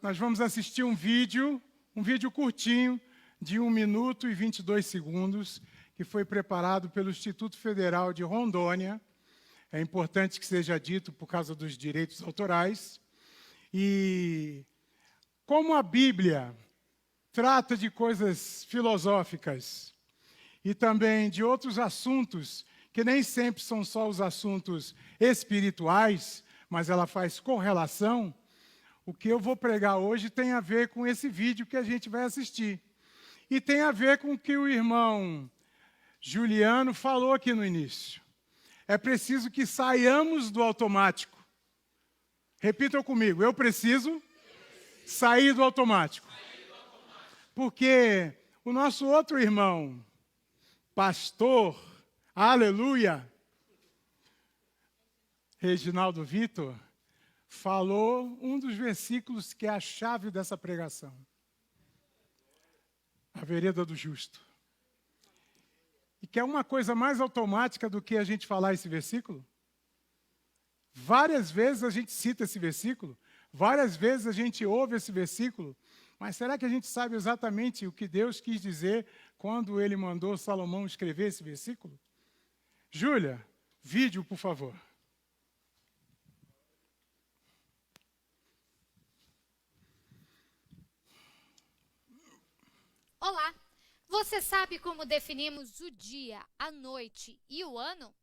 Nós vamos assistir um vídeo curtinho, de 1 minuto e 22 segundos, que foi preparado pelo Instituto Federal de Rondônia. É importante que seja dito por causa dos direitos autorais. E como a Bíblia trata de coisas filosóficas e também de outros assuntos, que nem sempre são só os assuntos espirituais, mas ela faz correlação, o que eu vou pregar hoje tem a ver com esse vídeo que a gente vai assistir. E tem a ver com o que o irmão Juliano falou aqui no início. É preciso que saiamos do automático. Repitam comigo, eu preciso sair do automático. Porque o nosso outro irmão, pastor, aleluia, Reginaldo Vitor, falou um dos versículos que é a chave dessa pregação. A vereda do justo. E quer uma coisa mais automática do que a gente falar esse versículo? Várias vezes a gente cita esse versículo, várias vezes a gente ouve esse versículo, mas será que a gente sabe exatamente o que Deus quis dizer quando Ele mandou Salomão escrever esse versículo? Júlia, vídeo, por favor. Olá! Você sabe como definimos o dia, a noite e o ano?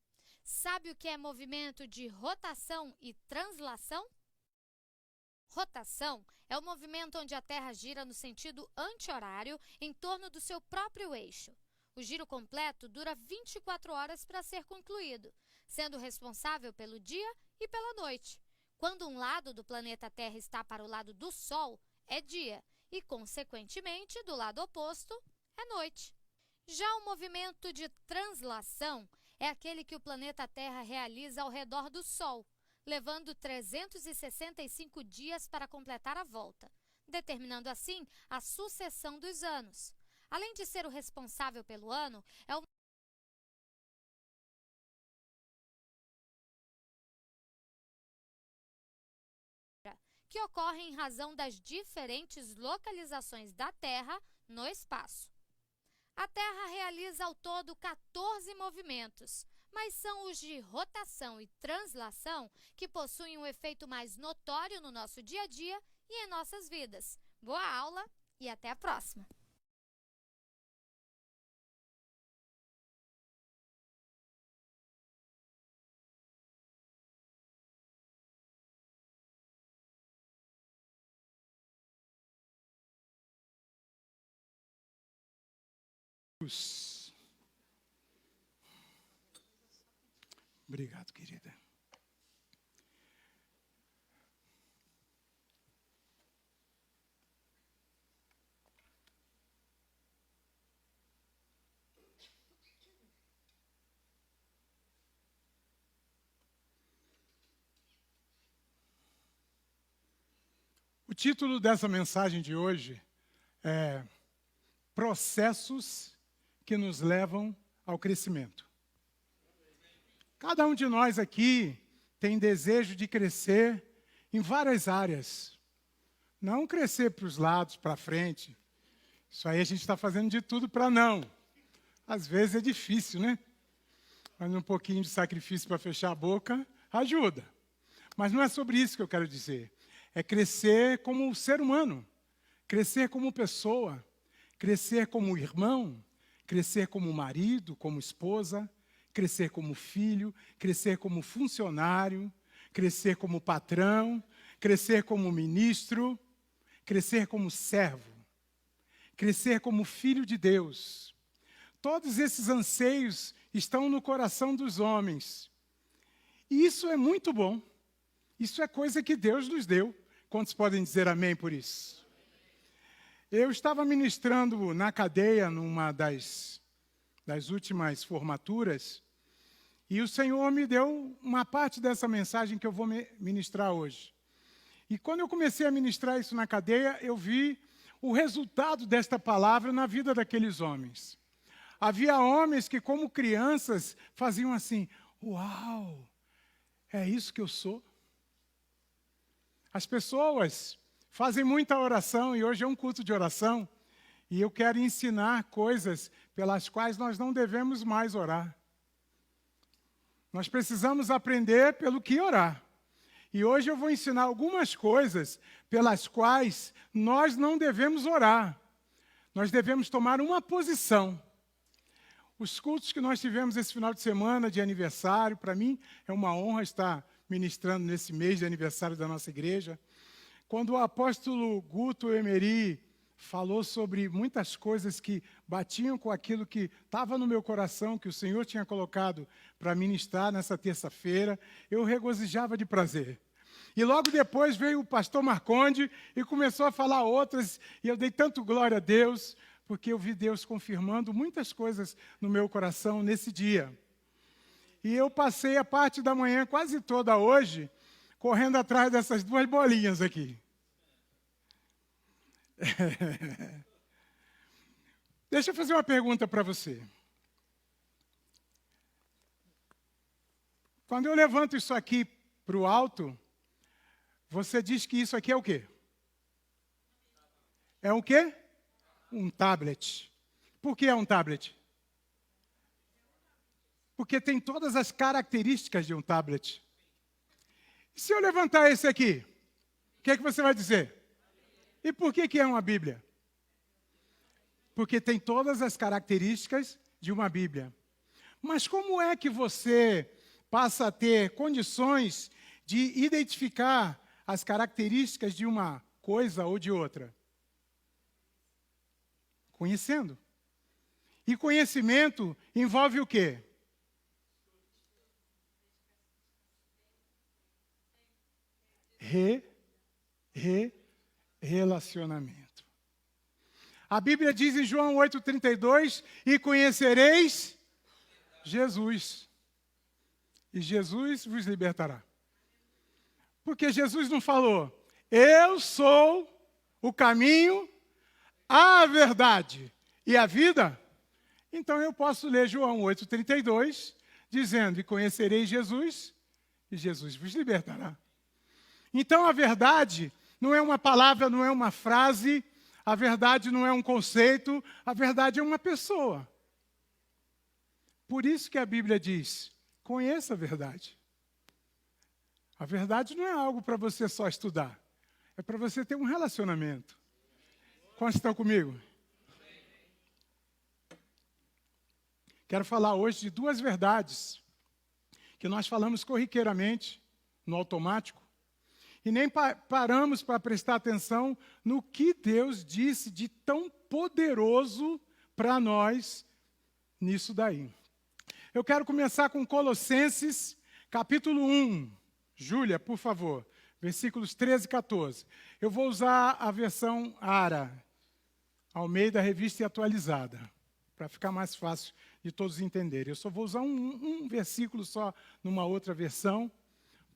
Sabe o que é movimento de rotação e translação? Rotação é o movimento onde a Terra gira no sentido anti-horário em torno do seu próprio eixo. O giro completo dura 24 horas para ser concluído, sendo responsável pelo dia e pela noite. Quando um lado do planeta Terra está para o lado do Sol, é dia, e, consequentemente, do lado oposto, é noite. Já o movimento de translação é aquele que o planeta Terra realiza ao redor do Sol, levando 365 dias para completar a volta, determinando assim a sucessão dos anos. Além de ser o responsável pelo ano, é o que ocorre em razão das diferentes localizações da Terra no espaço. A Terra realiza ao todo 14 movimentos, mas são os de rotação e translação que possuem um efeito mais notório no nosso dia a dia e em nossas vidas. Boa aula e até a próxima! Obrigado, querida. O título dessa mensagem de hoje é Processos que nos levam ao crescimento. Cada um de nós aqui tem desejo de crescer em várias áreas. Não crescer para os lados, para frente. Isso aí a gente está fazendo de tudo para não. Às vezes é difícil, né? Mas um pouquinho de sacrifício para fechar a boca ajuda. Mas não é sobre isso que eu quero dizer. É crescer como ser humano, crescer como pessoa, crescer como irmão, crescer como marido, como esposa, crescer como filho, crescer como funcionário, crescer como patrão, crescer como ministro, crescer como servo, crescer como filho de Deus. Todos esses anseios estão no coração dos homens. E isso é muito bom. Isso é coisa que Deus nos deu. Quantos podem dizer amém por isso? Eu estava ministrando na cadeia, numa das últimas formaturas, e o Senhor me deu uma parte dessa mensagem que eu vou ministrar hoje. E quando eu comecei a ministrar isso na cadeia, eu vi o resultado desta palavra na vida daqueles homens. Havia homens que, como crianças, faziam assim, uau, é isso que eu sou? As pessoas fazem muita oração e hoje é um culto de oração. E eu quero ensinar coisas pelas quais nós não devemos mais orar. Nós precisamos aprender pelo que orar. E hoje eu vou ensinar algumas coisas pelas quais nós não devemos orar. Nós devemos tomar uma posição. Os cultos que nós tivemos esse final de semana de aniversário, para mim é uma honra estar ministrando nesse mês de aniversário da nossa igreja. Quando o apóstolo Guto Emery falou sobre muitas coisas que batiam com aquilo que estava no meu coração, que o Senhor tinha colocado para ministrar nessa terça-feira, eu regozijava de prazer. E logo depois veio o pastor Marconde e começou a falar outras, e eu dei tanto glória a Deus, porque eu vi Deus confirmando muitas coisas no meu coração nesse dia. E eu passei a parte da manhã quase toda hoje, correndo atrás dessas duas bolinhas aqui. Deixa eu fazer uma pergunta para você. Quando eu levanto isso aqui para o alto, você diz que isso aqui é o quê? É o quê? Um tablet. Por que é um tablet? Porque tem todas as características de um tablet. E se eu levantar esse aqui, o que é que você vai dizer? E por que é uma Bíblia? Porque tem todas as características de uma Bíblia. Mas como é que você passa a ter condições de identificar as características de uma coisa ou de outra? Conhecendo. E conhecimento envolve o quê? Relacionamento. A Bíblia diz em João 8,32, e conhecereis Jesus. E Jesus vos libertará. Porque Jesus não falou, eu sou o caminho, a verdade e a vida. Então eu posso ler João 8,32, dizendo, e conhecereis Jesus, e Jesus vos libertará. Então a verdade não é uma palavra, não é uma frase, a verdade não é um conceito, a verdade é uma pessoa. Por isso que a Bíblia diz, conheça a verdade. A verdade não é algo para você só estudar, é para você ter um relacionamento. Quantos estão comigo? Quero falar hoje de duas verdades que nós falamos corriqueiramente, no automático, e nem paramos para prestar atenção no que Deus disse de tão poderoso para nós nisso daí. Eu quero começar com Colossenses, capítulo 1. Júlia, por favor, versículos 13 e 14. Eu vou usar a versão ARA, Almeida Revista e Atualizada, para ficar mais fácil de todos entenderem. Eu só vou usar um versículo só numa outra versão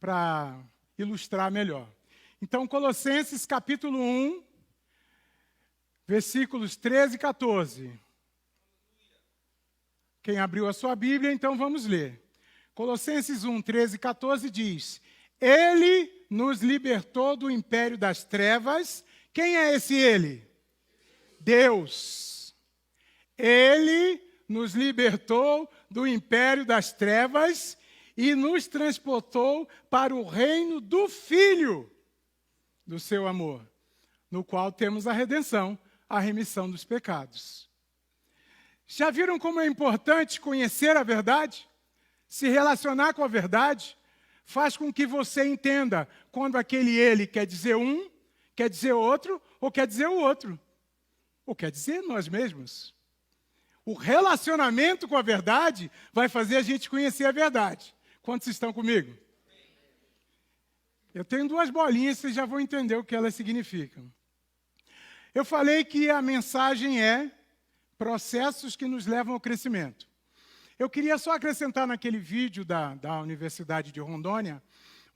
para ilustrar melhor. Então, Colossenses capítulo 1, versículos 13 e 14. Quem abriu a sua Bíblia, então vamos ler. Colossenses 1, 13 e 14 diz, Ele nos libertou do império das trevas. Quem é esse Ele? Deus. Ele nos libertou do império das trevas e nos transportou para o reino do Filho do seu amor, no qual temos a redenção, a remissão dos pecados. Já viram como é importante conhecer a verdade? Se relacionar com a verdade faz com que você entenda quando aquele ele quer dizer um, quer dizer outro, ou quer dizer o outro. Ou quer dizer nós mesmos. O relacionamento com a verdade vai fazer a gente conhecer a verdade. Quantos estão comigo? Eu tenho duas bolinhas, vocês já vão entender o que elas significam. Eu falei que a mensagem é processos que nos levam ao crescimento. Eu queria só acrescentar naquele vídeo da Universidade de Rondônia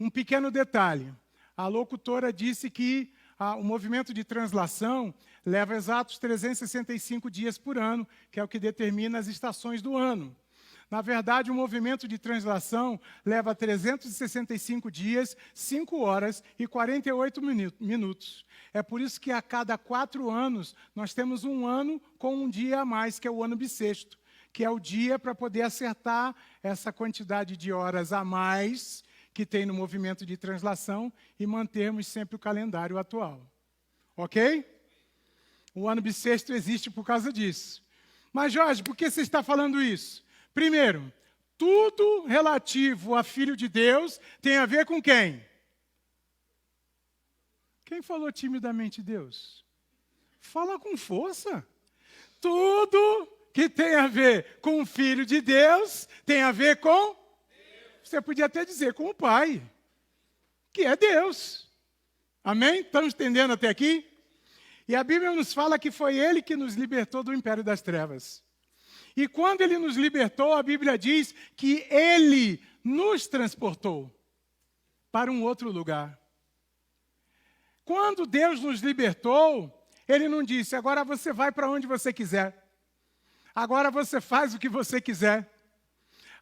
um pequeno detalhe. A locutora disse que o movimento de translação leva exatos 365 dias por ano, que é o que determina as estações do ano. Na verdade, o movimento de translação leva 365 dias, 5 horas e 48 minutos. É por isso que a cada 4 anos, nós temos um ano com um dia a mais, que é o ano bissexto, que é o dia para poder acertar essa quantidade de horas a mais que tem no movimento de translação e mantermos sempre o calendário atual. Ok? O ano bissexto existe por causa disso. Mas, Jorge, por que você está falando isso? Primeiro, tudo relativo a Filho de Deus tem a ver com quem? Quem falou timidamente Deus? Fala com força. Tudo que tem a ver com o Filho de Deus tem a ver com? Você podia até dizer com o Pai, que é Deus. Amém? Estamos entendendo até aqui? E a Bíblia nos fala que foi Ele que nos libertou do império das trevas. E quando Ele nos libertou, a Bíblia diz que Ele nos transportou para um outro lugar. Quando Deus nos libertou, Ele não disse, agora você vai para onde você quiser. Agora você faz o que você quiser.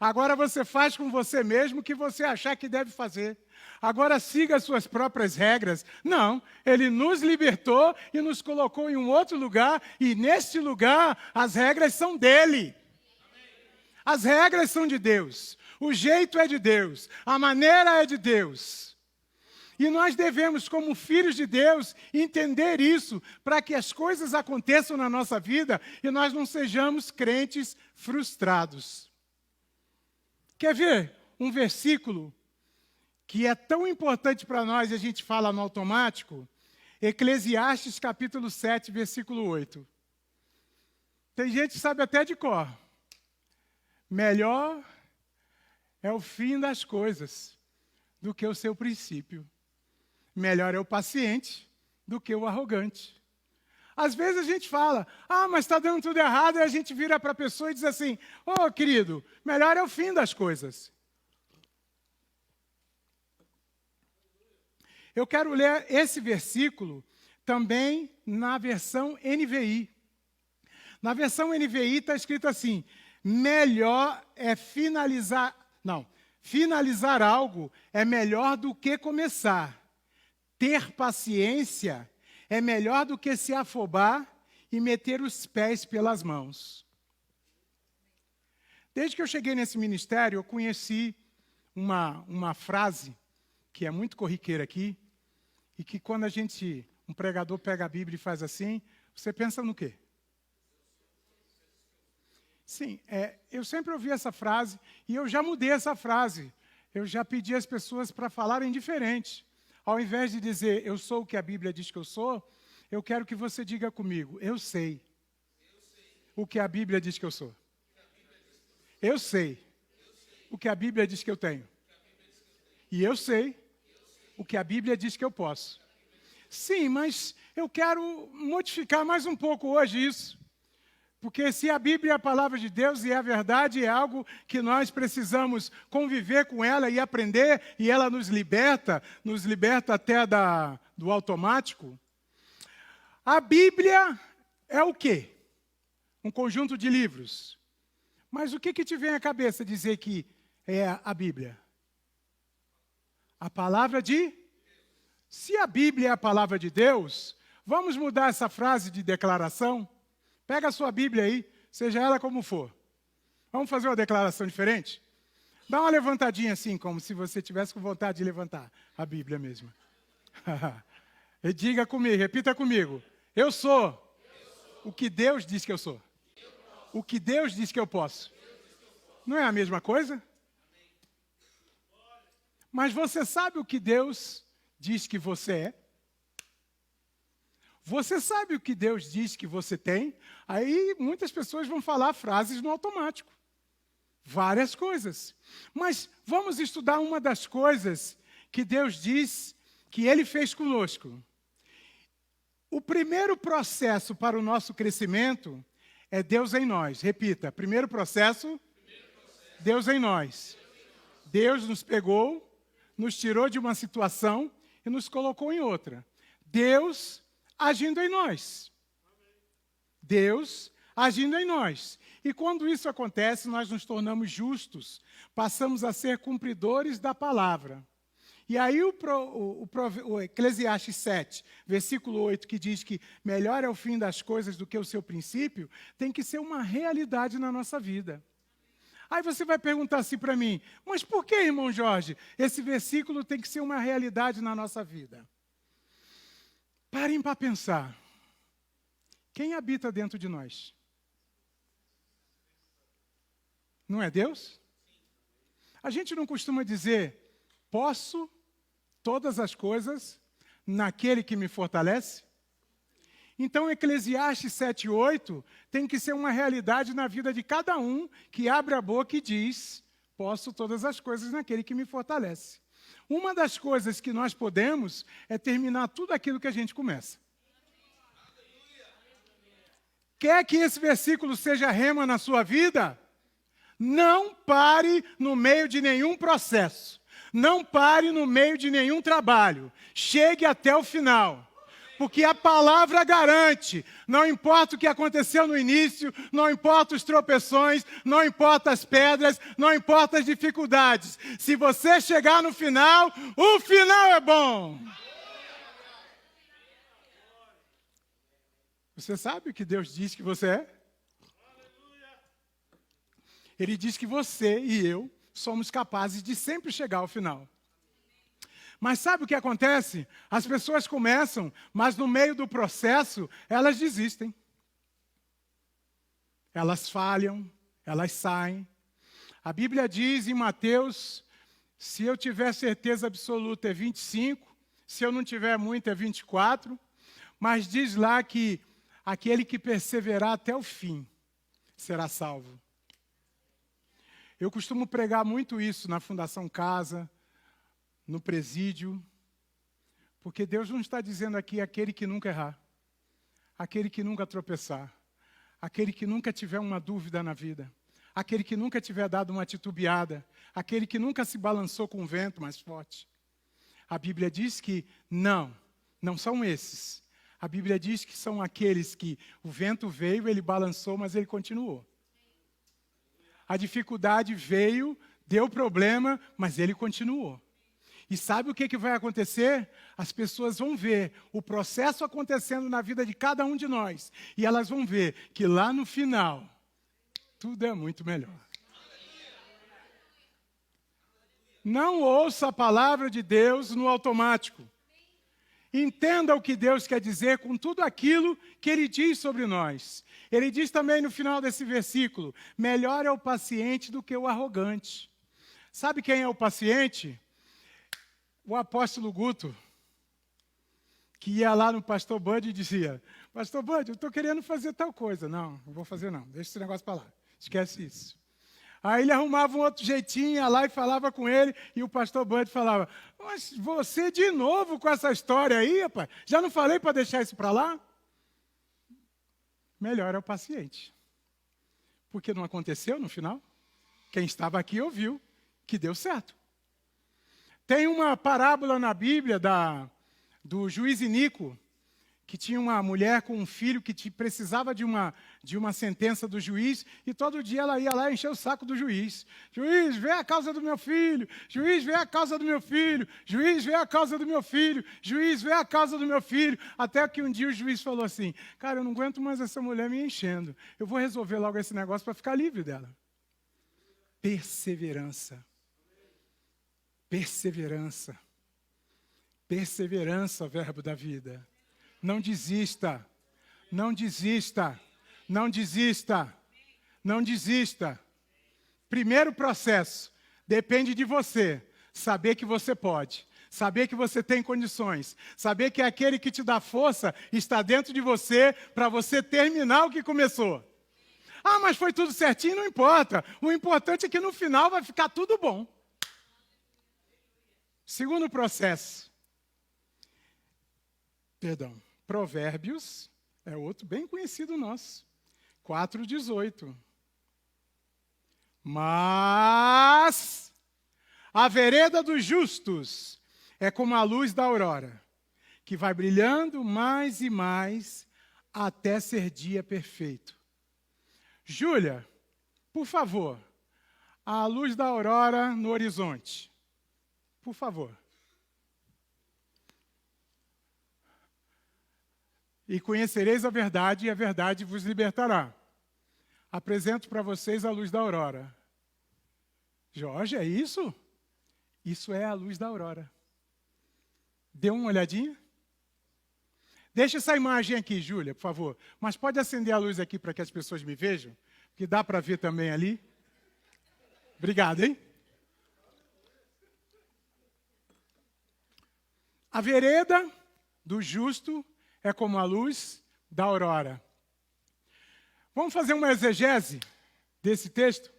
Agora você faz com você mesmo o que você achar que deve fazer. Agora siga as suas próprias regras. Não, Ele nos libertou e nos colocou em um outro lugar, e neste lugar as regras são dEle. As regras são de Deus, o jeito é de Deus, a maneira é de Deus. E nós devemos, como filhos de Deus, entender isso para que as coisas aconteçam na nossa vida e nós não sejamos crentes frustrados. Quer ver um versículo que é tão importante para nós e a gente fala no automático? Eclesiastes capítulo 7, versículo 8. Tem gente que sabe até de cor. Melhor é o fim das coisas do que o seu princípio. Melhor é o paciente do que o arrogante. Às vezes a gente fala, mas está dando tudo errado, e a gente vira para a pessoa e diz assim, querido, melhor é o fim das coisas. Eu quero ler esse versículo também na versão NVI. Na versão NVI está escrito assim, melhor é finalizar algo é melhor do que começar. Ter paciência é melhor do que se afobar e meter os pés pelas mãos. Desde que eu cheguei nesse ministério, eu conheci uma frase que é muito corriqueira aqui, e que quando um pregador pega a Bíblia e faz assim, você pensa no quê? Sim, eu sempre ouvi essa frase, e eu já mudei essa frase. Eu já pedi às pessoas para falarem diferente. Ao invés de dizer, eu sou o que a Bíblia diz que eu sou, eu quero que você diga comigo, eu sei o que a Bíblia diz que eu sou. Eu sei o que a Bíblia diz que eu tenho. E eu sei o que a Bíblia diz que eu posso. Sim, mas eu quero modificar mais um pouco hoje isso. Porque se a Bíblia é a palavra de Deus e é a verdade, é algo que nós precisamos conviver com ela e aprender, e ela nos liberta até do automático. A Bíblia é o quê? Um conjunto de livros. Mas o que te vem à cabeça dizer que é a Bíblia? A palavra de... Se a Bíblia é a palavra de Deus, vamos mudar essa frase de declaração? Pega a sua Bíblia aí, seja ela como for. Vamos fazer uma declaração diferente? Dá uma levantadinha assim, como se você tivesse com vontade de levantar a Bíblia mesmo. E diga comigo, repita comigo. Eu sou o que Deus diz que eu sou. O que Deus diz que eu posso. Não é a mesma coisa? Mas você sabe o que Deus diz que você é? Você sabe o que Deus diz que você tem? Aí muitas pessoas vão falar frases no automático. Várias coisas. Mas vamos estudar uma das coisas que Deus diz que Ele fez conosco. O primeiro processo para o nosso crescimento é Deus em nós. Repita, primeiro processo, Deus em nós. Deus nos pegou, nos tirou de uma situação e nos colocou em outra. Deus agindo em nós. Deus agindo em nós. E quando isso acontece, nós nos tornamos justos, passamos a ser cumpridores da palavra. E aí o Eclesiastes 7, versículo 8, que diz que melhor é o fim das coisas do que o seu princípio, tem que ser uma realidade na nossa vida. Aí você vai perguntar assim para mim, mas por que, irmão Jorge, esse versículo tem que ser uma realidade na nossa vida? Parem para pensar. Quem habita dentro de nós? Não é Deus? A gente não costuma dizer, posso todas as coisas naquele que me fortalece? Então, Eclesiastes 7:8 tem que ser uma realidade na vida de cada um que abre a boca e diz, posso todas as coisas naquele que me fortalece. Uma das coisas que nós podemos é terminar tudo aquilo que a gente começa. Quer que esse versículo seja rema na sua vida? Não pare no meio de nenhum processo. Não pare no meio de nenhum trabalho. Chegue até o final. Porque a palavra garante, não importa o que aconteceu no início, não importa os tropeções, não importa as pedras, não importa as dificuldades. Se você chegar no final, o final é bom. Você sabe o que Deus diz que você é? Ele diz que você e eu somos capazes de sempre chegar ao final. Mas sabe o que acontece? As pessoas começam, mas no meio do processo, elas desistem. Elas falham, elas saem. A Bíblia diz em Mateus, se eu tiver certeza absoluta é 25, se eu não tiver muito é 24, mas diz lá que aquele que perseverar até o fim será salvo. Eu costumo pregar muito isso na Fundação Casa, no presídio, porque Deus não está dizendo aqui aquele que nunca errar, aquele que nunca tropeçar, aquele que nunca tiver uma dúvida na vida, aquele que nunca tiver dado uma titubeada, aquele que nunca se balançou com o vento mais forte. A Bíblia diz que não são esses. A Bíblia diz que são aqueles que o vento veio, ele balançou, mas ele continuou. A dificuldade veio, deu problema, mas ele continuou. E sabe o que vai acontecer? As pessoas vão ver o processo acontecendo na vida de cada um de nós. E elas vão ver que lá no final, tudo é muito melhor. Não ouça a palavra de Deus no automático. Entenda o que Deus quer dizer com tudo aquilo que Ele diz sobre nós. Ele diz também no final desse versículo, melhor é o paciente do que o arrogante. Sabe quem é o paciente? O apóstolo Guto, que ia lá no pastor Bud e dizia, pastor Bud, eu estou querendo fazer tal coisa. Não vou fazer não, deixa esse negócio para lá, esquece isso. Aí ele arrumava um outro jeitinho, ia lá e falava com ele, e o pastor Bud falava, mas você de novo com essa história aí, rapaz? Já não falei para deixar isso para lá? Melhor é o paciente. Porque não aconteceu no final. Quem estava aqui ouviu que deu certo. Tem uma parábola na Bíblia do juiz Inico, que tinha uma mulher com um filho que precisava de uma sentença do juiz, e todo dia ela ia lá encher o saco do juiz. Juiz, vê a causa do meu filho. Juiz, vê a causa do meu filho. Juiz, vê a causa do meu filho. Juiz, vê a causa do meu filho. Até que um dia o juiz falou assim, cara, eu não aguento mais essa mulher me enchendo. Eu vou resolver logo esse negócio para ficar livre dela. Perseverança. Perseverança. Perseverança, verbo da vida. Não desista. Não desista. Não desista. Não desista. Primeiro processo. Depende de você. Saber que você pode. Saber que você tem condições. Saber que aquele que te dá força está dentro de você para você terminar o que começou. Ah, mas foi tudo certinho, não importa. O importante é que no final vai ficar tudo bom. Segundo processo. Provérbios é outro bem conhecido nosso. 4:18. Mas a vereda dos justos é como a luz da aurora, que vai brilhando mais e mais até ser dia perfeito. Júlia, por favor, a luz da aurora no horizonte. Por favor. E conhecereis a verdade, e a verdade vos libertará. Apresento para vocês a luz da aurora. Jorge, é isso? Isso é a luz da aurora. Deu uma olhadinha? Deixa essa imagem aqui, Júlia, por favor. Mas pode acender a luz aqui para que as pessoas me vejam? Que dá para ver também ali. Obrigado, hein? A vereda do justo é como a luz da aurora. Vamos fazer uma exegese desse texto?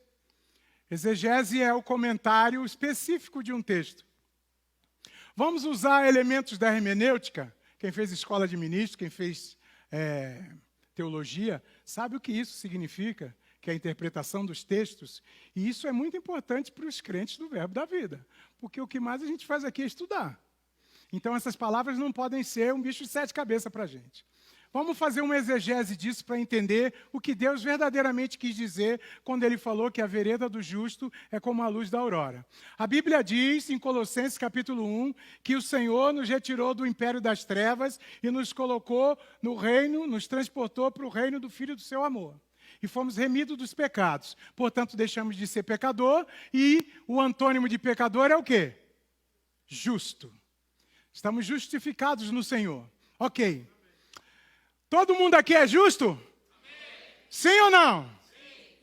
Exegese é o comentário específico de um texto. Vamos usar elementos da hermenêutica. Quem fez escola de ministro, quem fez teologia, sabe o que isso significa, que é a interpretação dos textos. E isso é muito importante para os crentes do Verbo da Vida, porque o que mais a gente faz aqui é estudar. Então, essas palavras não podem ser um bicho de 7 cabeças para a gente. Vamos fazer uma exegese disso para entender o que Deus verdadeiramente quis dizer quando Ele falou que a vereda do justo é como a luz da aurora. A Bíblia diz, em Colossenses capítulo 1, que o Senhor nos retirou do império das trevas e nos colocou no reino, nos transportou para o reino do Filho do seu amor. E fomos remidos dos pecados. Portanto, deixamos de ser pecador e o antônimo de pecador é o quê? Justo. Estamos justificados no Senhor. Ok. Todo mundo aqui é justo? Amém. Sim ou não? Sim.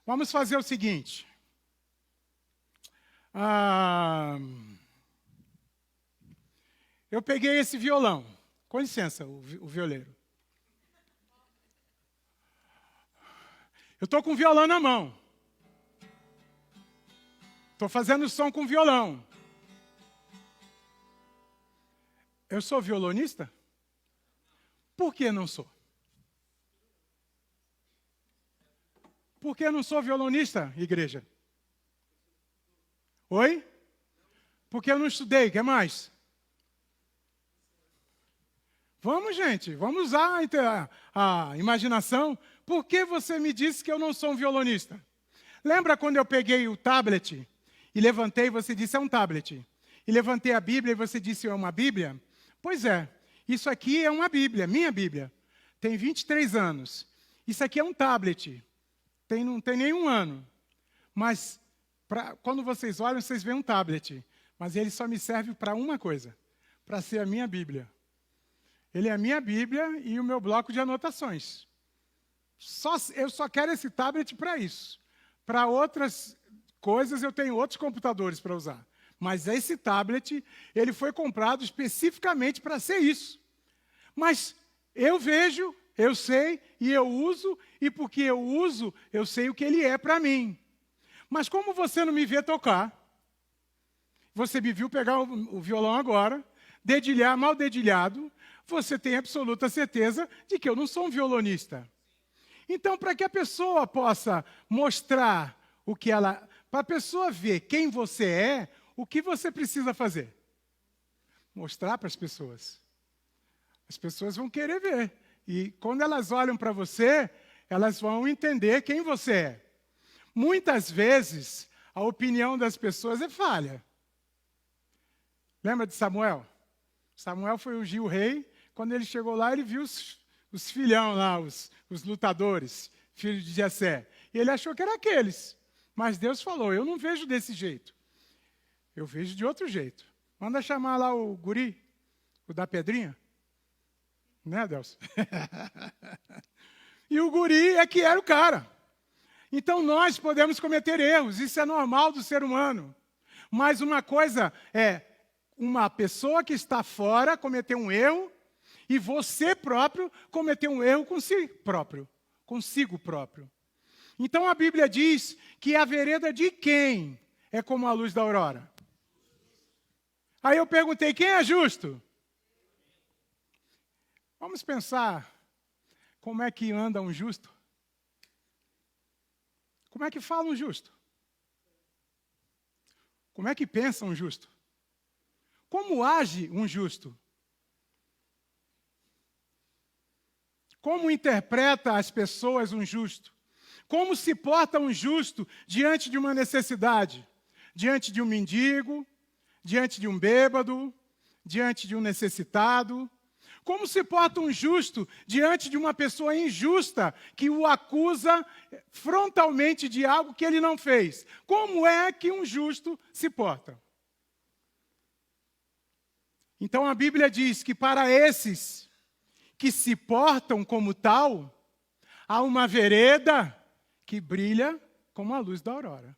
Vamos fazer o seguinte. Eu peguei esse violão. Com licença, o violeiro. Eu estou com o violão na mão. Estou fazendo som com violão. Eu sou violonista? Por que não sou? Por que não sou violonista, igreja? Oi? Porque eu não estudei, o que mais? Vamos, gente, vamos usar a imaginação. Por que você me disse que eu não sou um violonista? Lembra quando eu peguei o tablet e levantei e você disse, é um tablet? E levantei a Bíblia e você disse, é uma Bíblia? Pois é, isso aqui é uma Bíblia, minha Bíblia. Tem 23 anos. Isso aqui é um tablet. Não tem nenhum ano. Mas, quando vocês olham, vocês veem um tablet. Mas ele só me serve para uma coisa. Para ser a minha Bíblia. Ele é a minha Bíblia e o meu bloco de anotações. Eu só quero esse tablet para isso. Para outras coisas, eu tenho outros computadores para usar. Mas esse tablet, ele foi comprado especificamente para ser isso. Mas eu vejo, eu sei e eu uso, e porque eu uso, eu sei o que ele é para mim. Mas como você não me vê tocar, você me viu pegar o violão agora, dedilhar mal dedilhado, você tem absoluta certeza de que eu não sou um violonista. Então, para que a pessoa possa mostrar o que ela... Para a pessoa ver quem você é, o que você precisa fazer? Mostrar para as pessoas. As pessoas vão querer ver. E quando elas olham para você, elas vão entender quem você é. Muitas vezes, a opinião das pessoas é falha. Lembra de Samuel? Samuel foi ungir o rei. Quando ele chegou lá, ele viu os filhão lá, os lutadores, filhos de Jessé. E ele achou que eram aqueles. Mas Deus falou, eu não vejo desse jeito. Eu vejo de outro jeito. Manda chamar lá o guri, o da pedrinha. Né, Deus? E o guri é que era o cara. Então nós podemos cometer erros, isso é normal do ser humano. Mas uma coisa é uma pessoa que está fora cometer um erro e você próprio cometer um erro consigo próprio. Então a Bíblia diz que a vereda de quem é como a luz da aurora? Aí eu perguntei, quem é justo? Vamos pensar como é que anda um justo? Como é que fala um justo? Como é que pensa um justo? Como age um justo? Como interpreta as pessoas um justo? Como se porta um justo diante de uma necessidade? Diante de um mendigo, diante de um bêbado, diante de um necessitado? Como se porta um justo diante de uma pessoa injusta que o acusa frontalmente de algo que ele não fez? Como é que um justo se porta? Então a Bíblia diz que para esses que se portam como tal, há uma vereda que brilha como a luz da aurora.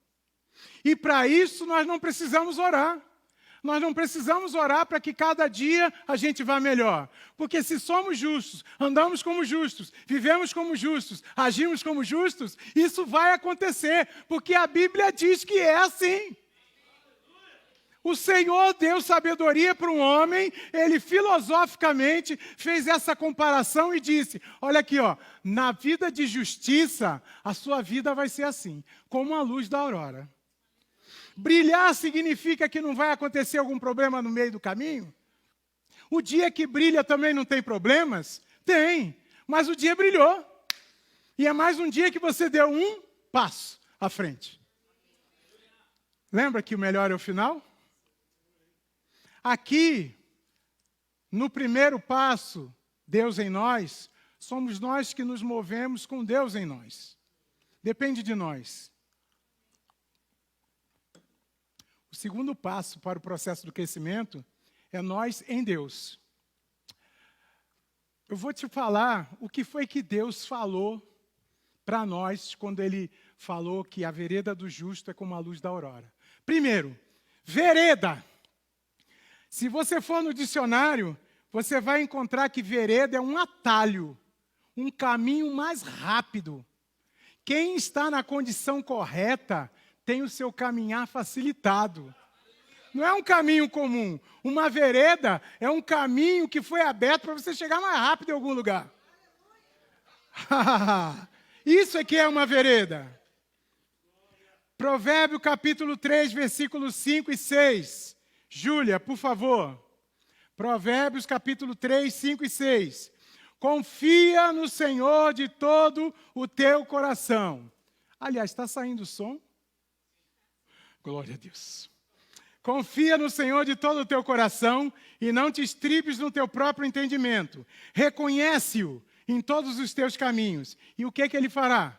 E para isso nós não precisamos orar. Nós não precisamos orar para que cada dia a gente vá melhor. Porque se somos justos, andamos como justos, vivemos como justos, agimos como justos, isso vai acontecer. Porque a Bíblia diz que é assim. O Senhor deu sabedoria para um homem, ele filosoficamente fez essa comparação e disse, olha aqui, ó, na vida de justiça, a sua vida vai ser assim, como a luz da aurora. Brilhar significa que não vai acontecer algum problema no meio do caminho? O dia que brilha também não tem problemas? Tem, mas o dia brilhou. E é mais um dia que você deu um passo à frente. Lembra que o melhor é o final? Aqui, no primeiro passo, Deus em nós, somos nós que nos movemos com Deus em nós. Depende de nós. O segundo passo para o processo do crescimento é nós em Deus. Eu vou te falar o que foi que Deus falou para nós quando Ele falou que a vereda do justo é como a luz da aurora. Primeiro, vereda. Se você for no dicionário, você vai encontrar que vereda é um atalho, um caminho mais rápido. Quem está na condição correta tem o seu caminhar facilitado. Não é um caminho comum. Uma vereda é um caminho que foi aberto para você chegar mais rápido em algum lugar. Isso é que é uma vereda. Provérbio capítulo 3, versículos 5 e 6. Júlia, por favor. Provérbios capítulo 3, 5 e 6. Confia no Senhor de todo o teu coração. Aliás, está saindo o som? Glória a Deus. Confia no Senhor de todo o teu coração e não te estribes no teu próprio entendimento. Reconhece-o em todos os teus caminhos. E o que Ele fará?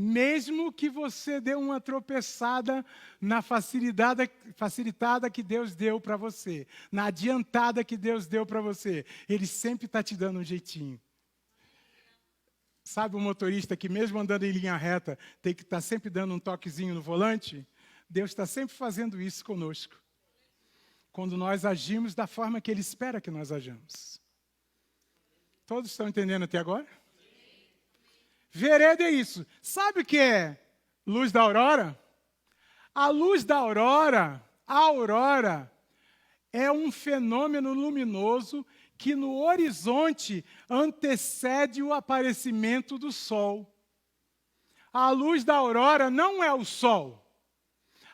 Mesmo que você dê uma tropeçada na facilitada que Deus deu para você, na adiantada que Deus deu para você, Ele sempre está te dando um jeitinho. Sabe o motorista que mesmo andando em linha reta, tem que estar sempre dando um toquezinho no volante? Deus está sempre fazendo isso conosco. Quando nós agimos da forma que Ele espera que nós ajamos. Todos estão entendendo até agora? Vereda é isso. Sabe o que é luz da aurora? A luz da aurora, a aurora, é um fenômeno luminoso que no horizonte antecede o aparecimento do sol. A luz da aurora não é o sol.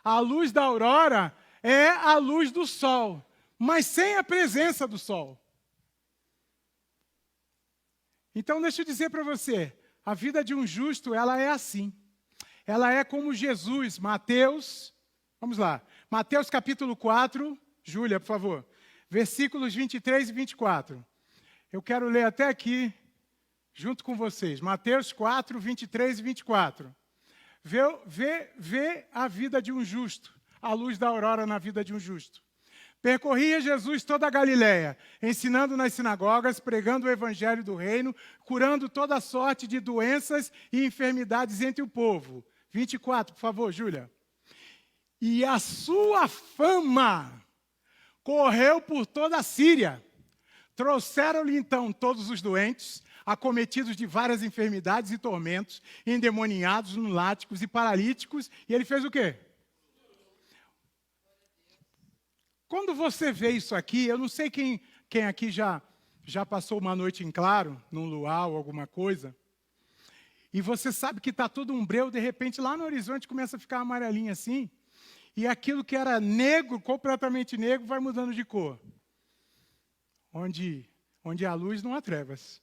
A luz da aurora é a luz do sol, mas sem a presença do sol. Então, deixa eu dizer para você, a vida de um justo, ela é assim. Ela é como Jesus, Mateus, vamos lá, Mateus capítulo 4, Júlia, por favor, versículos 23 e 24. Eu quero ler até aqui, junto com vocês, Mateus 4, 23 e 24. Vê a vida de um justo, a luz da aurora na vida de um justo. Percorria Jesus toda a Galiléia, ensinando nas sinagogas, pregando o evangelho do reino, curando toda sorte de doenças e enfermidades entre o povo. 24, por favor, Júlia. E a sua fama correu por toda a Síria. Trouxeram-lhe então todos os doentes, acometidos de várias enfermidades e tormentos, endemoniados, lunáticos e paralíticos. E ele fez o quê? Quando você vê isso aqui, eu não sei quem aqui já passou uma noite em claro, num luau, alguma coisa, e você sabe que está tudo um breu, de repente lá no horizonte começa a ficar amarelinho assim, e aquilo que era negro, completamente negro, vai mudando de cor. Onde Onde há luz, não há trevas.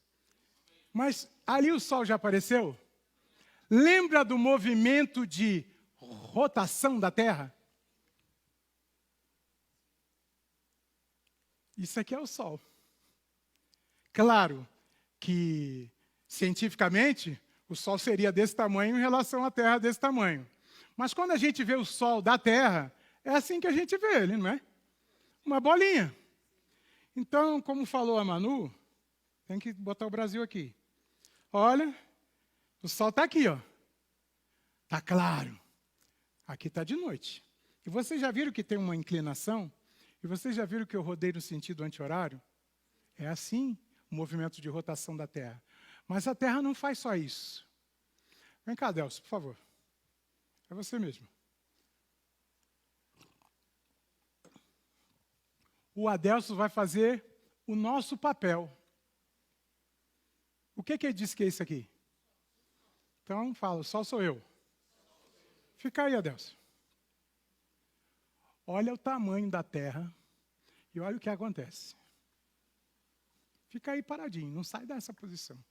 Mas ali o sol já apareceu? Lembra do movimento de rotação da Terra? Isso aqui é o sol. Claro que, cientificamente, o sol seria desse tamanho em relação à Terra desse tamanho. Mas quando a gente vê o sol da Terra, é assim que a gente vê ele, não é? Uma bolinha. Então, como falou a Manu, tem que botar o Brasil aqui. Olha, o sol está aqui, ó. Está claro. Aqui está de noite. E vocês já viram que tem uma inclinação? E vocês já viram que eu rodei no sentido anti-horário? É assim o movimento de rotação da Terra. Mas a Terra não faz só isso. Vem cá, Adelso, por favor. É você mesmo. O Adelso vai fazer o nosso papel. O que ele disse que é isso aqui? Então, fala, o sol sou eu. Fica aí, Adelso. Olha o tamanho da Terra e olha o que acontece. Fica aí paradinho, não sai dessa posição.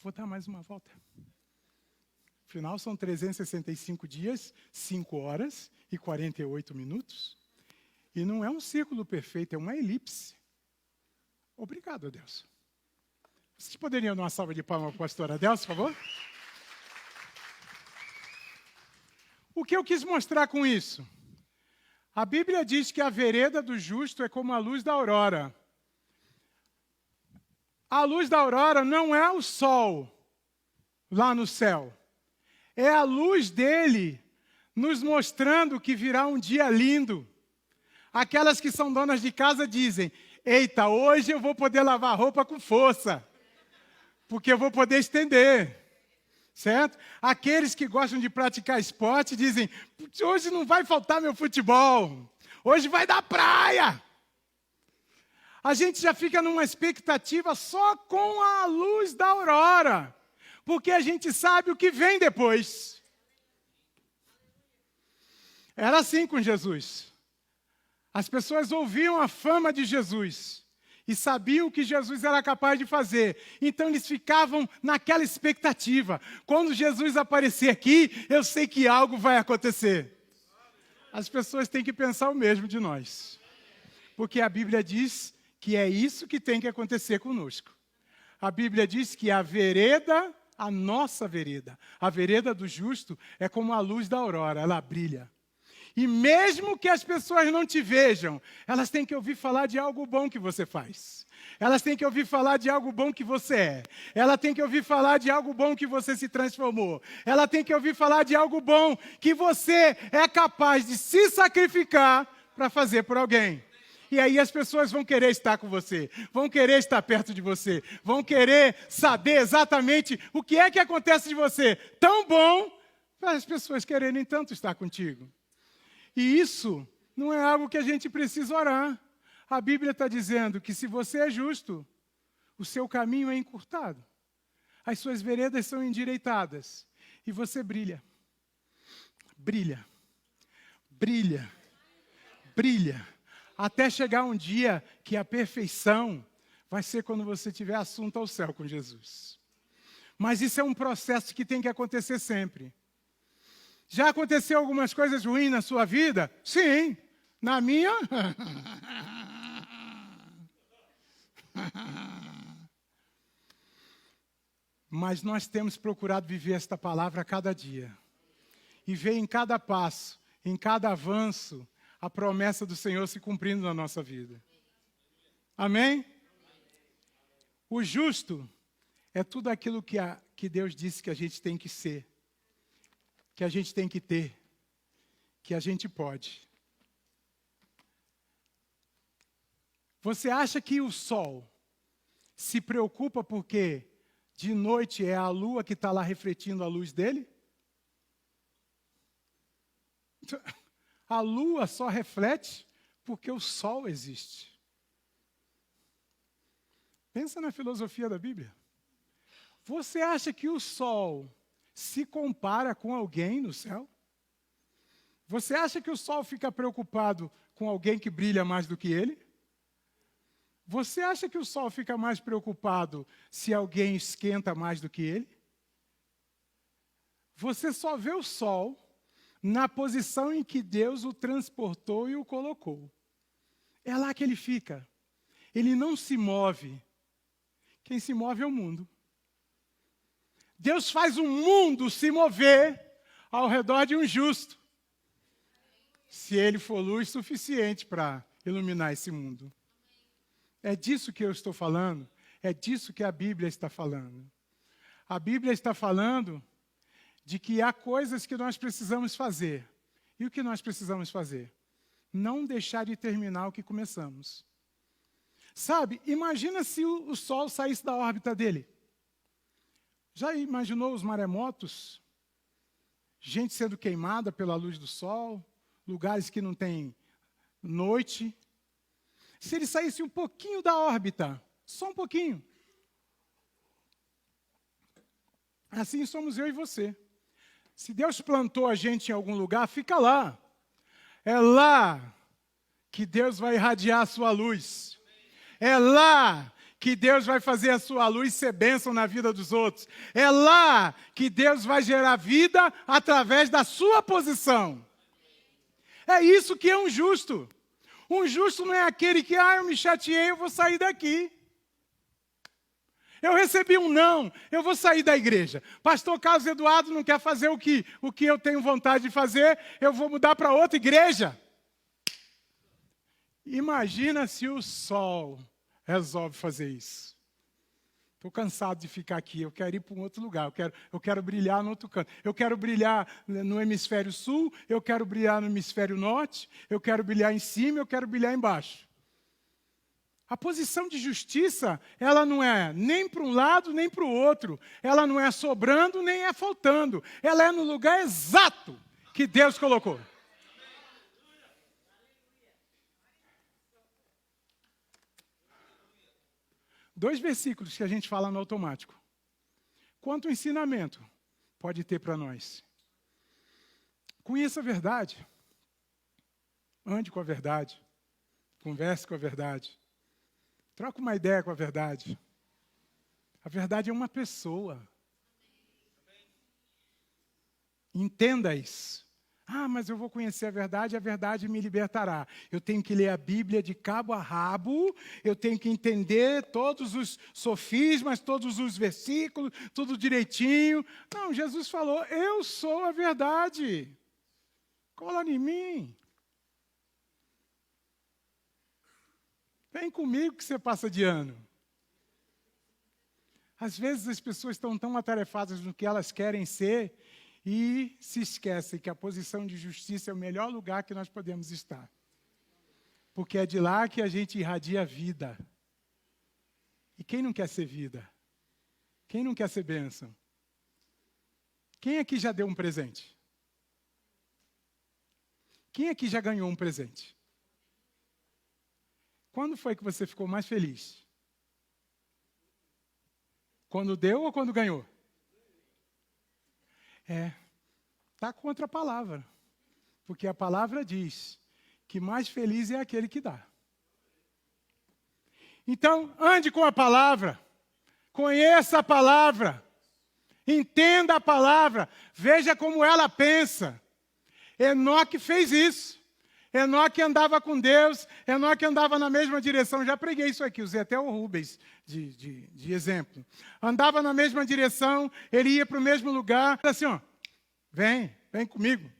Vou dar mais uma volta. Afinal, são 365 dias, 5 horas e 48 minutos. E não é um círculo perfeito, é uma elipse. Obrigado, Adelso. Vocês poderiam dar uma salva de palmas para o pastor Adelso, por favor? O que eu quis mostrar com isso? A Bíblia diz que a vereda do justo é como a luz da aurora. A luz da aurora não é o sol lá no céu. É a luz dele nos mostrando que virá um dia lindo. Aquelas que são donas de casa dizem, eita, hoje eu vou poder lavar roupa com força, porque eu vou poder estender, certo? Aqueles que gostam de praticar esporte dizem, hoje não vai faltar meu futebol, hoje vai dar praia. A gente já fica numa expectativa só com a luz da aurora, porque a gente sabe o que vem depois. Era assim com Jesus. As pessoas ouviam a fama de Jesus e sabiam o que Jesus era capaz de fazer. Então eles ficavam naquela expectativa. Quando Jesus aparecer aqui, eu sei que algo vai acontecer. As pessoas têm que pensar o mesmo de nós. Porque a Bíblia diz que é isso que tem que acontecer conosco. A Bíblia diz que a vereda, a nossa vereda, a vereda do justo é como a luz da aurora, ela brilha. E mesmo que as pessoas não te vejam, elas têm que ouvir falar de algo bom que você faz. Elas têm que ouvir falar de algo bom que você é. Ela tem que ouvir falar de algo bom que você se transformou. Ela tem que ouvir falar de algo bom que você é capaz de se sacrificar para fazer por alguém. E aí as pessoas vão querer estar com você, vão querer estar perto de você, vão querer saber exatamente o que é que acontece de você. Tão bom para as pessoas quererem tanto estar contigo. E isso não é algo que a gente precisa orar. A Bíblia está dizendo que se você é justo, o seu caminho é encurtado. As suas veredas são endireitadas. E você brilha. Brilha. Brilha. Brilha. Até chegar um dia que a perfeição vai ser quando você tiver assunto ao céu com Jesus. Mas isso é um processo que tem que acontecer sempre. Já aconteceu algumas coisas ruins na sua vida? Sim. Na minha? Mas nós temos procurado viver esta palavra a cada dia. E ver em cada passo, em cada avanço, a promessa do Senhor se cumprindo na nossa vida. Amém? O justo é tudo aquilo que Deus disse que a gente tem que ser. Que a gente tem que ter, que a gente pode. Você acha que o sol se preocupa porque de noite é a lua que está lá refletindo a luz dele? A lua só reflete porque o sol existe. Pensa na filosofia da Bíblia. Você acha que o sol se compara com alguém no céu? Você acha que o sol fica preocupado com alguém que brilha mais do que ele? Você acha que o sol fica mais preocupado se alguém esquenta mais do que ele? Você só vê o sol na posição em que Deus o transportou e o colocou. É lá que ele fica. Ele não se move. Quem se move é o mundo. Deus faz o mundo se mover ao redor de um justo, se ele for luz suficiente para iluminar esse mundo. É disso que eu estou falando, é disso que a Bíblia está falando. A Bíblia está falando de que há coisas que nós precisamos fazer. E o que nós precisamos fazer? Não deixar de terminar o que começamos. Sabe, imagina se o Sol saísse da órbita dele. Já imaginou os maremotos? Gente sendo queimada pela luz do Sol, lugares que não tem noite. Se ele saísse um pouquinho da órbita, só um pouquinho. Assim somos eu e você. Se Deus plantou a gente em algum lugar, fica lá. É lá que Deus vai irradiar a sua luz. É lá que Deus vai fazer a sua luz ser bênção na vida dos outros. É lá que Deus vai gerar vida através da sua posição. É isso que é um justo. Um justo não é aquele que, eu me chateei, eu vou sair daqui. Eu recebi um não, eu vou sair da igreja. Pastor Carlos Eduardo não quer fazer o que eu tenho vontade de fazer, eu vou mudar para outra igreja. Imagina se o sol resolve fazer isso. Estou cansado de ficar aqui, eu quero ir para um outro lugar, eu quero brilhar no outro canto. Eu quero brilhar no hemisfério sul, eu quero brilhar no hemisfério norte, eu quero brilhar em cima, eu quero brilhar embaixo. A posição de justiça, ela não é nem para um lado, nem para o outro. Ela não é sobrando, nem é faltando. Ela é no lugar exato que Deus colocou. Dois versículos que a gente fala no automático. Quanto ensinamento pode ter para nós? Conheça a verdade. Ande com a verdade. Converse com a verdade. Troca uma ideia com a verdade. A verdade é uma pessoa. Entenda isso. Mas eu vou conhecer a verdade me libertará. Eu tenho que ler a Bíblia de cabo a rabo, eu tenho que entender todos os sofismas, todos os versículos, tudo direitinho. Não, Jesus falou, eu sou a verdade. Cola em mim. Vem comigo que você passa de ano. Às vezes as pessoas estão tão atarefadas no que elas querem ser e se esquecem que a posição de justiça é o melhor lugar que nós podemos estar. Porque é de lá que a gente irradia a vida. E quem não quer ser vida? Quem não quer ser bênção? Quem aqui já deu um presente? Quem aqui já ganhou um presente? Quando foi que você ficou mais feliz? Quando deu ou quando ganhou? Está contra a palavra. Porque a palavra diz que mais feliz é aquele que dá. Então, ande com a palavra. Conheça a palavra. Entenda a palavra. Veja como ela pensa. Enoque fez isso. Enoque andava com Deus, Enoque andava na mesma direção. Já preguei isso aqui, usei até o Rubens de exemplo. Andava na mesma direção, ele ia para o mesmo lugar. Assim, vem comigo.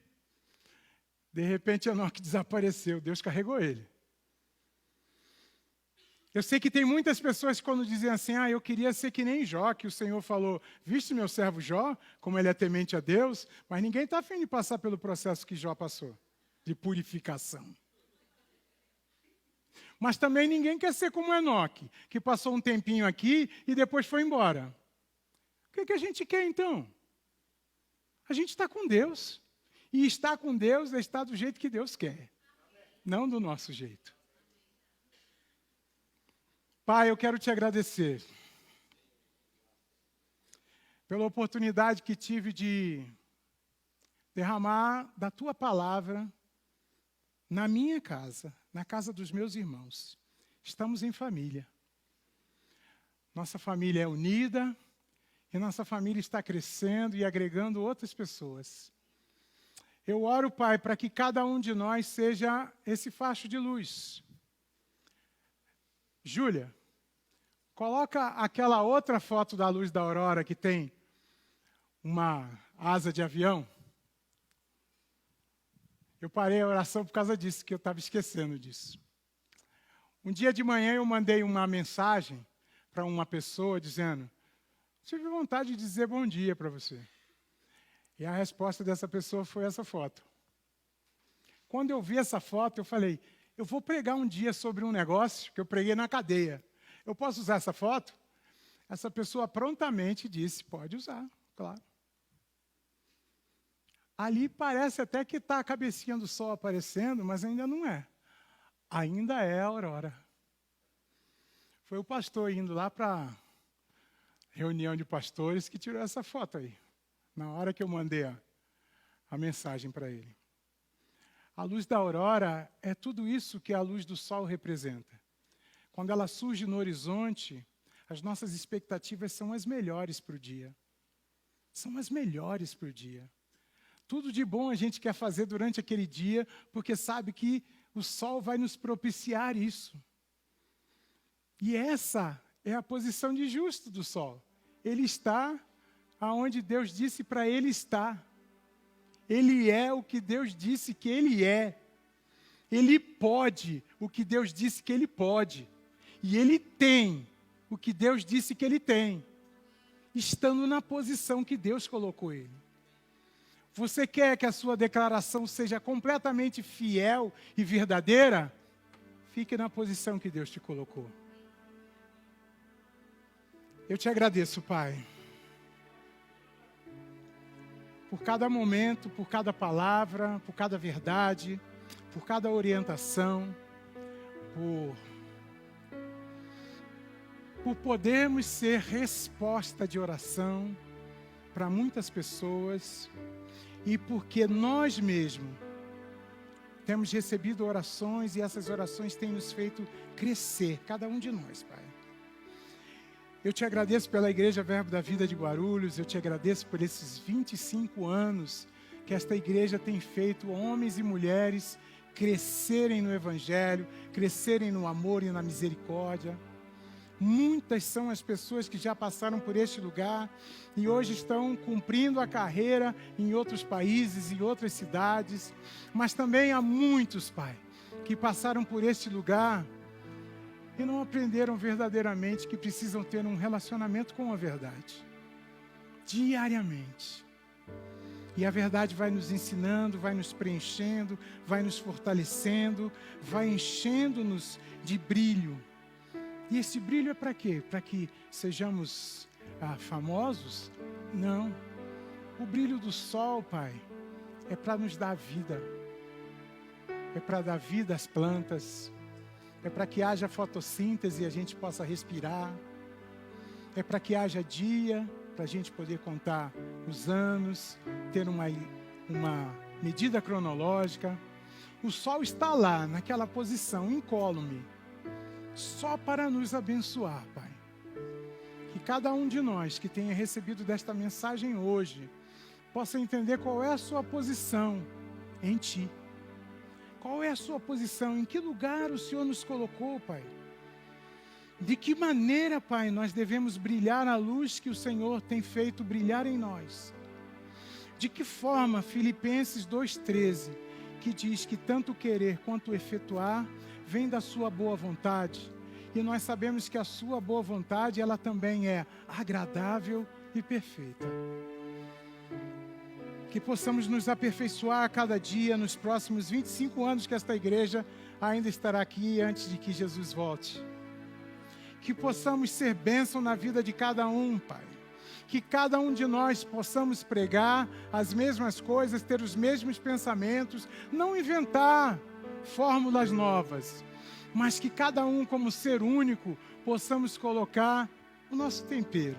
De repente, Enoque desapareceu, Deus carregou ele. Eu sei que tem muitas pessoas que quando dizem assim, eu queria ser que nem Jó, que o Senhor falou, viste meu servo Jó, como ele é temente a Deus, mas ninguém está afim de passar pelo processo que Jó passou. De purificação. Mas também ninguém quer ser como Enoque, que passou um tempinho aqui e depois foi embora. O que a gente quer então? A gente está com Deus. E estar com Deus é estar do jeito que Deus quer, não do nosso jeito. Pai, eu quero te agradecer pela oportunidade que tive de, derramar da tua palavra na minha casa, na casa dos meus irmãos. Estamos em família. Nossa família é unida e nossa família está crescendo e agregando outras pessoas. Eu oro, Pai, para que cada um de nós seja esse facho de luz. Júlia, coloca aquela outra foto da luz da aurora que tem uma asa de avião. Eu parei a oração por causa disso, que eu estava esquecendo disso. Um dia de manhã eu mandei uma mensagem para uma pessoa dizendo: tive vontade de dizer bom dia para você. E a resposta dessa pessoa foi essa foto. Quando eu vi essa foto, eu falei: eu vou pregar um dia sobre um negócio que eu preguei na cadeia. Eu posso usar essa foto? Essa pessoa prontamente disse: pode usar, claro. Ali parece até que está a cabecinha do sol aparecendo, mas ainda não é. Ainda é a aurora. Foi o pastor indo lá para a reunião de pastores que tirou essa foto aí, na hora que eu mandei a mensagem para ele. A luz da aurora é tudo isso que a luz do sol representa. Quando ela surge no horizonte, as nossas expectativas são as melhores para o dia. São as melhores para o dia. Tudo de bom a gente quer fazer durante aquele dia, porque sabe que o sol vai nos propiciar isso. E essa é a posição de justo do sol. Ele está aonde Deus disse para ele estar. Ele é o que Deus disse que ele é. Ele pode o que Deus disse que ele pode. E ele tem o que Deus disse que ele tem, estando na posição que Deus colocou ele. Você quer que a sua declaração seja completamente fiel e verdadeira? Fique na posição que Deus te colocou. Eu te agradeço, Pai, por cada momento, por cada palavra, por cada verdade, por cada orientação, por podermos ser resposta de oração para muitas pessoas e porque nós mesmos temos recebido orações e essas orações têm nos feito crescer, cada um de nós, Pai. Eu te agradeço pela Igreja Verbo da Vida de Guarulhos, eu te agradeço por esses 25 anos que esta igreja tem feito homens e mulheres crescerem no Evangelho, crescerem no amor e na misericórdia. Muitas são as pessoas que já passaram por este lugar e hoje estão cumprindo a carreira em outros países, em outras cidades. Mas também há muitos, Pai, que passaram por este lugar e não aprenderam verdadeiramente que precisam ter um relacionamento com a verdade, diariamente. E a verdade vai nos ensinando, vai nos preenchendo, vai nos fortalecendo, vai enchendo-nos de brilho. E esse brilho é para quê? Para que sejamos famosos? Não. O brilho do sol, Pai, é para nos dar vida. É para dar vida às plantas. É para que haja fotossíntese e a gente possa respirar. É para que haja dia, para a gente poder contar os anos, ter uma medida cronológica. O sol está lá, naquela posição, incólume, só para nos abençoar, Pai. Que cada um de nós que tenha recebido desta mensagem hoje, possa entender qual é a sua posição em Ti. Qual é a sua posição? Em que lugar o Senhor nos colocou, Pai? De que maneira, Pai, nós devemos brilhar a luz que o Senhor tem feito brilhar em nós? De que forma, Filipenses 2,13, que diz que tanto querer quanto efetuar vem da sua boa vontade. E nós sabemos que a sua boa vontade, ela também é agradável e perfeita. Que possamos nos aperfeiçoar a cada dia nos próximos 25 anos que esta igreja ainda estará aqui antes de que Jesus volte. Que possamos ser bênção na vida de cada um, Pai. Que cada um de nós possamos pregar as mesmas coisas, ter os mesmos pensamentos, não inventar fórmulas novas, mas que cada um, como ser único, possamos colocar o nosso tempero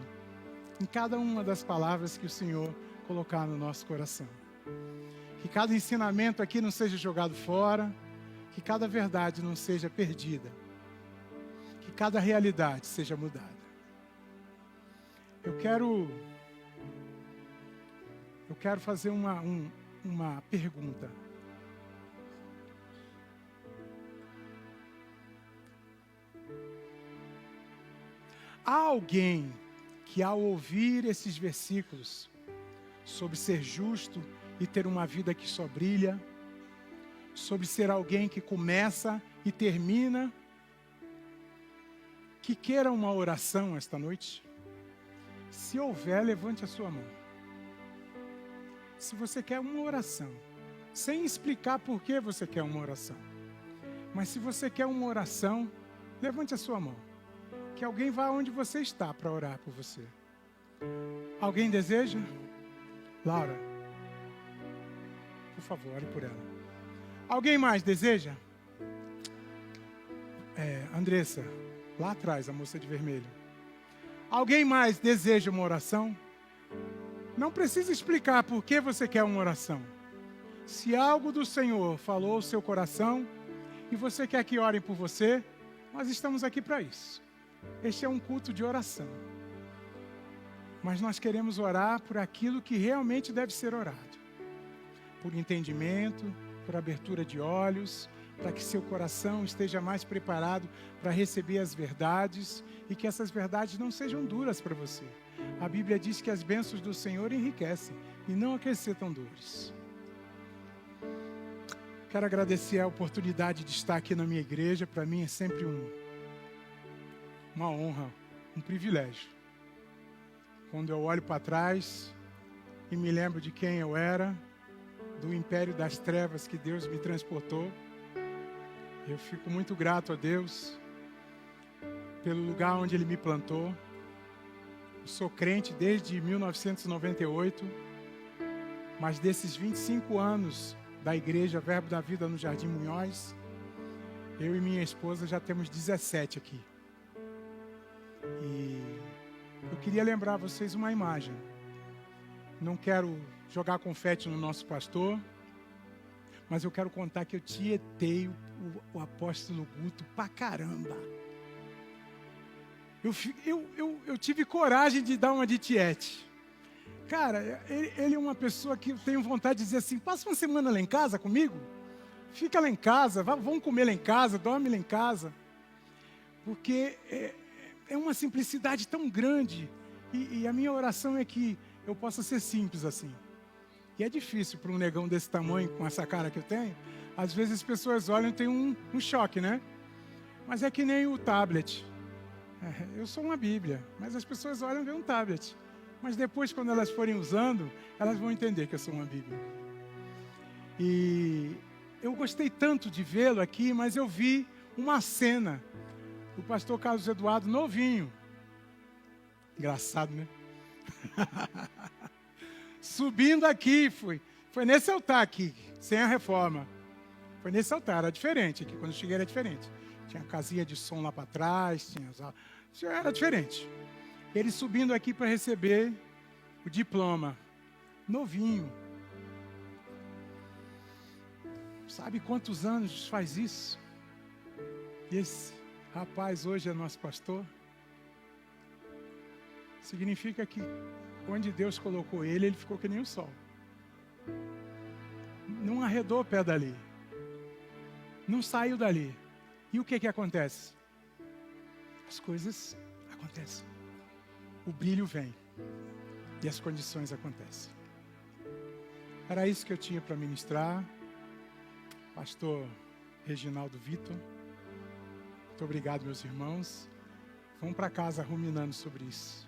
em cada uma das palavras que o Senhor colocar no nosso coração. Que cada ensinamento aqui não seja jogado fora. Que cada verdade não seja perdida. Que cada realidade seja mudada. Eu quero fazer uma pergunta. Há alguém que, ao ouvir esses versículos sobre ser justo e ter uma vida que só brilha, sobre ser alguém que começa e termina, que queira uma oração esta noite? Se houver, levante a sua mão. Se você quer uma oração, sem explicar por que você quer uma oração, mas se você quer uma oração, levante a sua mão. Que alguém vá onde você está para orar por você. Alguém deseja? Laura, por favor, ore por ela. Alguém mais deseja? Andressa, lá atrás, a moça de vermelho. Alguém mais deseja uma oração? Não precisa explicar por que você quer uma oração. Se algo do Senhor falou ao seu coração e você quer que orem por você, nós estamos aqui para isso. Este é um culto de oração. Mas nós queremos orar por aquilo que realmente deve ser orado. Por entendimento, por abertura de olhos, para que seu coração esteja mais preparado para receber as verdades e que essas verdades não sejam duras para você. A Bíblia diz que as bênçãos do Senhor enriquecem e não acrescentam dores. Quero agradecer a oportunidade de estar aqui na minha igreja. Para mim é sempre uma honra, um privilégio. Quando eu olho para trás e me lembro de quem eu era, do império das trevas que Deus me transportou, eu fico muito grato a Deus pelo lugar onde Ele me plantou. Eu sou crente desde 1998, mas desses 25 anos da igreja Verbo da Vida no Jardim Munhoz, eu e minha esposa já temos 17 aqui. E eu queria lembrar vocês uma imagem. Não quero jogar confete no nosso pastor, mas eu quero contar que eu tietei o apóstolo Guto pra caramba. Eu tive coragem de dar uma de tiete. Cara, ele é uma pessoa que eu tenho vontade de dizer assim, passa uma semana lá em casa comigo, fica lá em casa, vamos comer lá em casa, dorme lá em casa. Porque é uma simplicidade tão grande e a minha oração é que eu possa ser simples assim. E é difícil para um negão desse tamanho, com essa cara que eu tenho. Às vezes as pessoas olham e tem um choque, né? Mas é que nem o tablet. Eu sou uma Bíblia, mas as pessoas olham e veem um tablet. Mas depois, quando elas forem usando, elas vão entender que eu sou uma Bíblia. E eu gostei tanto de vê-lo aqui, mas eu vi uma cena do pastor Carlos Eduardo novinho. Engraçado, né? Subindo aqui, foi nesse altar aqui, sem a reforma. Foi nesse altar, era diferente aqui, quando eu cheguei era diferente. Tinha casinha de som lá para trás, era diferente. Ele subindo aqui para receber o diploma, novinho. Sabe quantos anos faz isso? E esse rapaz hoje é nosso pastor. Significa que onde Deus colocou ele ficou que nem o sol. Não arredou o pé dali. Não saiu dali. E o que acontece? As coisas acontecem. O brilho vem. E as condições acontecem. Era isso que eu tinha para ministrar. Pastor Reginaldo Vitor. Muito obrigado, meus irmãos. Vamos para casa ruminando sobre isso.